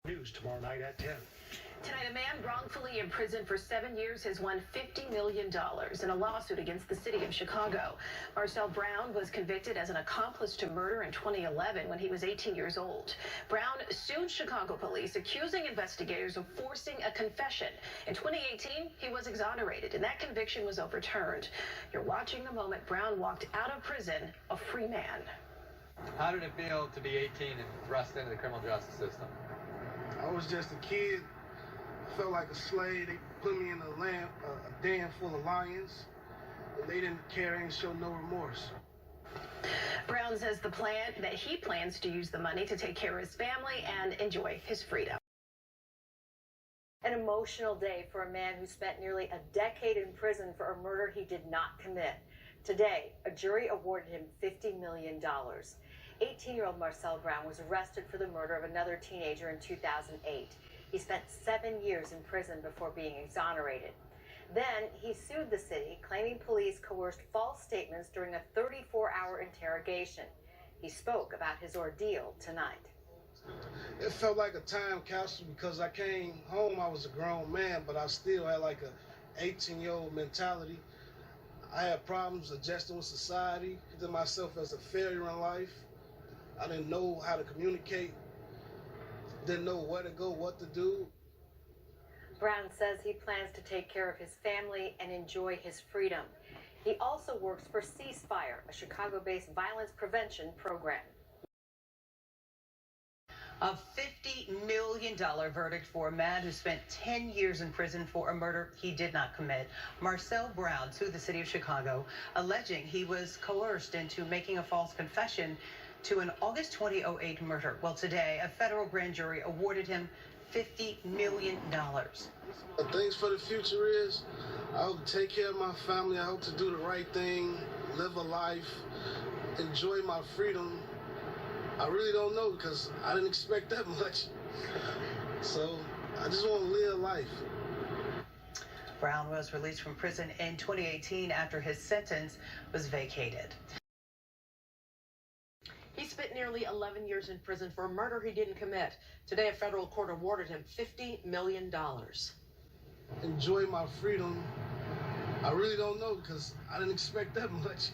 News tomorrow night at 10. Tonight, a man wrongfully imprisoned for 7 years has won $50 million in a lawsuit against the city of Chicago. Marcel Brown was convicted as an accomplice to murder in 2011 when he was 18 years old. Brown sued Chicago police, accusing investigators of forcing a confession. In 2018, he was exonerated, and that conviction was overturned. You're watching the moment Brown walked out of prison a free man. How did it feel to be 18 and thrust into the criminal justice system? I was just a kid. I felt like a slave. They put me in a den full of lions, and they didn't care and show no remorse. Brown says he plans to use the money to take care of his family and enjoy his freedom. An emotional day for a man who spent nearly a decade in prison for a murder he did not commit. Today, a jury awarded him $50 million. 18-year-old Marcel Brown was arrested for the murder of another teenager in 2008. He spent 7 years in prison before being exonerated. Then he sued the city, claiming police coerced false statements during a 34-hour interrogation. He spoke about his ordeal tonight. It felt like a time capsule because I came home, I was a grown man, but I still had like a 18-year-old mentality. I had problems adjusting with society, to myself as a failure in life. I didn't know how to communicate, didn't know where to go, what to do. Brown says he plans to take care of his family and enjoy his freedom. He also works for Ceasefire, a Chicago-based violence prevention program. A $50 million verdict for a man who spent 10 years in prison for a murder he did not commit. Marcel Brown sued the city of Chicago, alleging he was coerced into making a false confession to an August 2008 murder. Well, today, a federal grand jury awarded him $50 million. The things for the future is, I hope to take care of my family. I hope to do the right thing, live a life, enjoy my freedom. I really don't know because I didn't expect that much. So I just want to live life. Brown was released from prison in 2018 after his sentence was vacated. He spent nearly 11 years in prison for a murder he didn't commit. Today, a federal court awarded him $50 million. Enjoy my freedom. I really don't know because I didn't expect that much.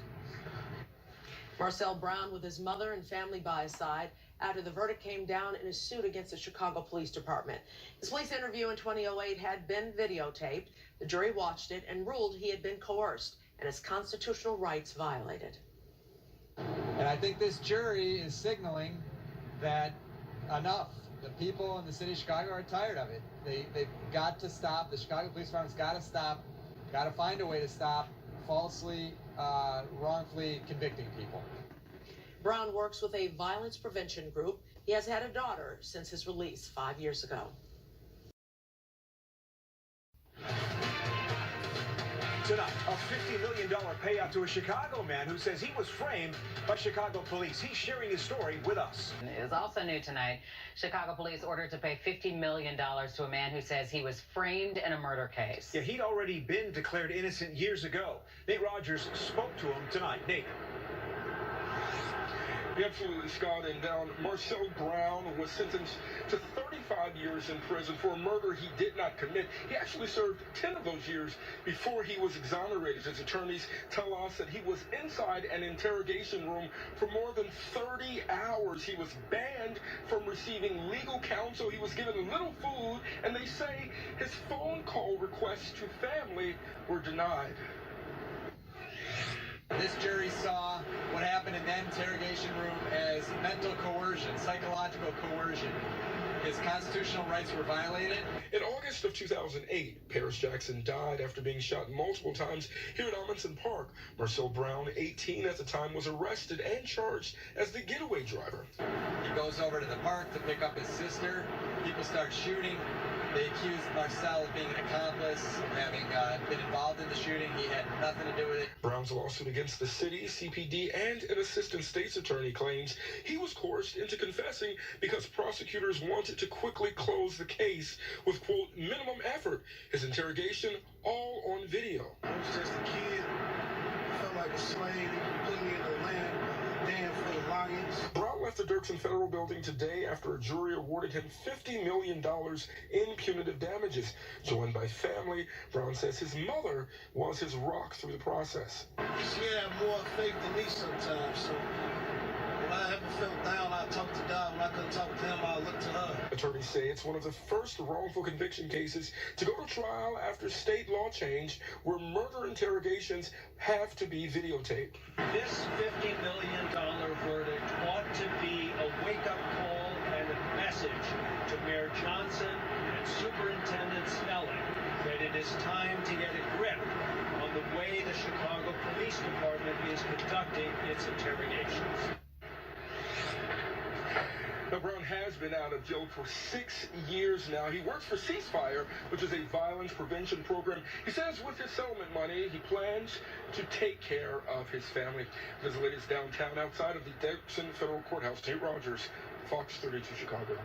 Marcel Brown with his mother and family by his side after the verdict came down in his suit against the Chicago Police Department. His police interview in 2008 had been videotaped. The jury watched it and ruled he had been coerced and his constitutional rights violated. And I think this jury is signaling that enough. The people in the city of Chicago are tired of it. They've got to stop. The Chicago Police Department's got to stop. Got to find a way to stop falsely, wrongfully convicting people. Brown works with a violence prevention group. He has had a daughter since his release 5 years ago. Tonight, a $50 million payout to a Chicago man who says he was framed by Chicago police. He's sharing his story with us. It is also new tonight. Chicago police ordered to pay $50 million to a man who says he was framed in a murder case. Yeah, he'd already been declared innocent years ago. Nate Rogers spoke to him tonight. Nate. Absolutely, Scott, and Marcel Brown was sentenced to 35 years in prison for a murder he did not commit. He actually served 10 of those years before he was exonerated. His attorneys tell us that he was inside an interrogation room for more than 30 hours. He was banned from receiving legal counsel. He was given little food, and they say his phone call requests to family were denied. This jury saw what happened in that interrogation room as mental coercion, psychological coercion. His constitutional rights were violated. In August of 2008, Paris Jackson died after being shot multiple times here at Amundsen Park. Marcel Brown, 18 at the time, was arrested and charged as the getaway driver. He goes over to the park to pick up his sister. People start shooting. They accused Marcel of being an accomplice, having been involved in the shooting. He had nothing to do with it. Brown's lawsuit against the city, CPD, and an assistant state's attorney claims he was coerced into confessing because prosecutors wanted to quickly close the case with, quote, minimum effort. His interrogation all on video. I was just a kid. I felt like a slave. They put me in a den full of lions. Brown left the the Dirksen Federal Building today after a jury awarded him $50 million in punitive damages. Joined by family, Brown says his mother was his rock through the process. She had more faith than me sometimes, so when I ever felt down, I talked to God. When I couldn't talk to him, I looked to her. Attorneys say it's one of the first wrongful conviction cases to go to trial after state law change where murder interrogations have to be videotaped. This $50 million verdict ought to be a wake-up call and a message to Mayor Johnson and Superintendent Snelling that it is time to get a grip on the way the Chicago Police Department is conducting its interrogations. Now, Brown has been out of jail for 6 years now. He works for Ceasefire, which is a violence prevention program. He says with his settlement money, he plans to take care of his family. There's the latest downtown outside of the Dirksen Federal Courthouse. Tate Rogers, Fox 32 Chicago.